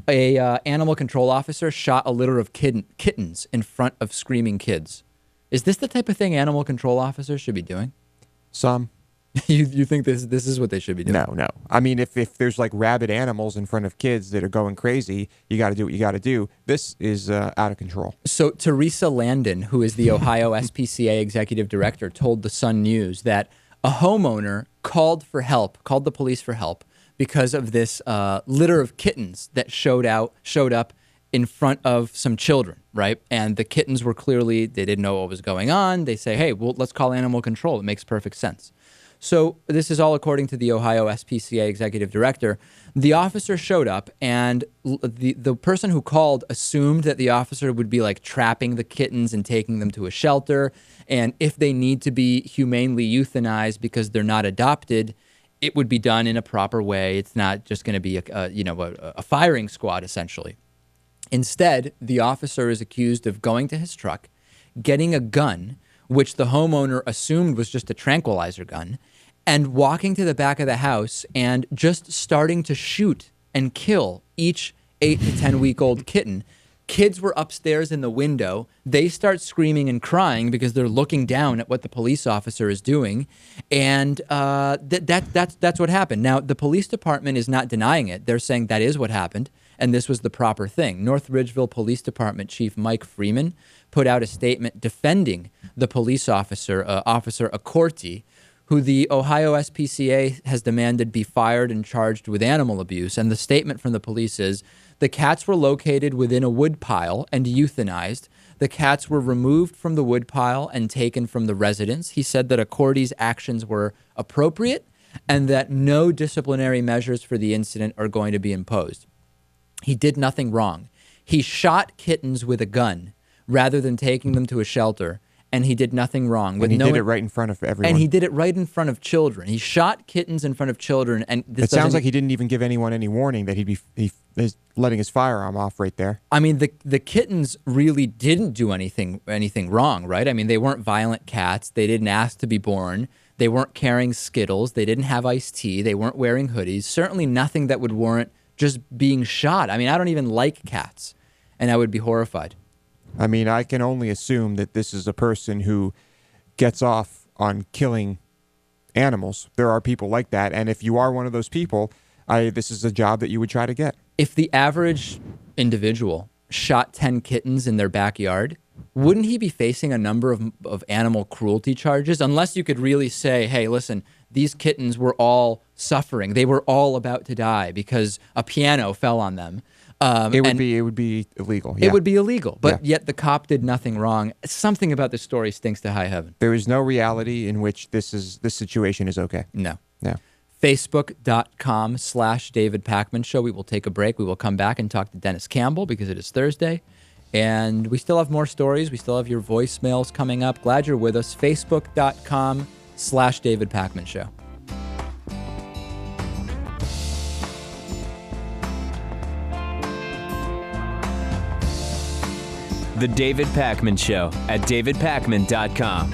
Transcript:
A animal control officer shot a litter of kittens in front of screaming kids. Is this the type of thing animal control officers should be doing? Some. You think this is what they should be doing? No. I mean, if there's like rabid animals in front of kids that are going crazy, you got to do what you got to do. This is out of control. So Teresa Landon, who is the Ohio SPCA executive director, told the Sun News that a homeowner called the police for help because of this litter of kittens that showed up in front of some children, right? And the kittens were they didn't know what was going on. They say, hey, well, let's call animal control. It makes perfect sense. So this is all according to the Ohio SPCA executive director. The officer showed up, and the person who called assumed that the officer would be like trapping the kittens and taking them to a shelter. And if they need to be humanely euthanized because they're not adopted, it would be done in a proper way. It's not just going to be a firing squad, essentially. Instead, the officer is accused of going to his truck, getting a gun, which the homeowner assumed was just a tranquilizer gun, and walking to the back of the house and just starting to shoot and kill each 8 to 10-week-old kitten. Kids were upstairs in the window. They start screaming and crying because they're looking down at what the police officer is doing. And that's what happened. Now, the police department is not denying it. They're saying that is what happened, and this was the proper thing. North Ridgeville Police Department Chief Mike Freeman put out a statement defending the police officer, Officer Accorti, who the Ohio SPCA has demanded be fired and charged with animal abuse. And the statement from the police is, the cats were located within a wood pile and euthanized. The cats were removed from the wood pile and taken from the residence. He said that Accorti's actions were appropriate and that no disciplinary measures for the incident are going to be imposed. He did nothing wrong. He shot kittens with a gun rather than taking them to a shelter, and he did nothing wrong. And he did it right in front of everyone. And he did it right in front of children. He shot kittens in front of children, and it sounds like he didn't even give anyone any warning that he is letting his firearm off right there. I mean, the kittens really didn't do anything wrong, right? I mean, they weren't violent cats. They didn't ask to be born. They weren't carrying Skittles. They didn't have iced tea. They weren't wearing hoodies. Certainly nothing that would warrant just being shot. I mean, I don't even like cats, and I would be horrified. I mean, I can only assume that this is a person who gets off on killing animals. There are people like that, and if you are one of those people, this is a job that you would try to get. If the average individual shot 10 kittens in their backyard, wouldn't he be facing a number of animal cruelty charges? Unless you could really say, hey, listen, these kittens were all suffering. They were all about to die because a piano fell on them. It would be illegal. Yeah. It would be illegal, but yet the cop did nothing wrong. Something about this story stinks to high heaven. There is no reality in which this situation is okay. No. No. Facebook.com/David Pakman Show. We will take a break. We will come back and talk to Dennis Campbell because it is Thursday. And we still have more stories. We still have your voicemails coming up. Glad you're with us. Facebook.com/David Pakman Show. The David Pakman Show at davidpakman.com.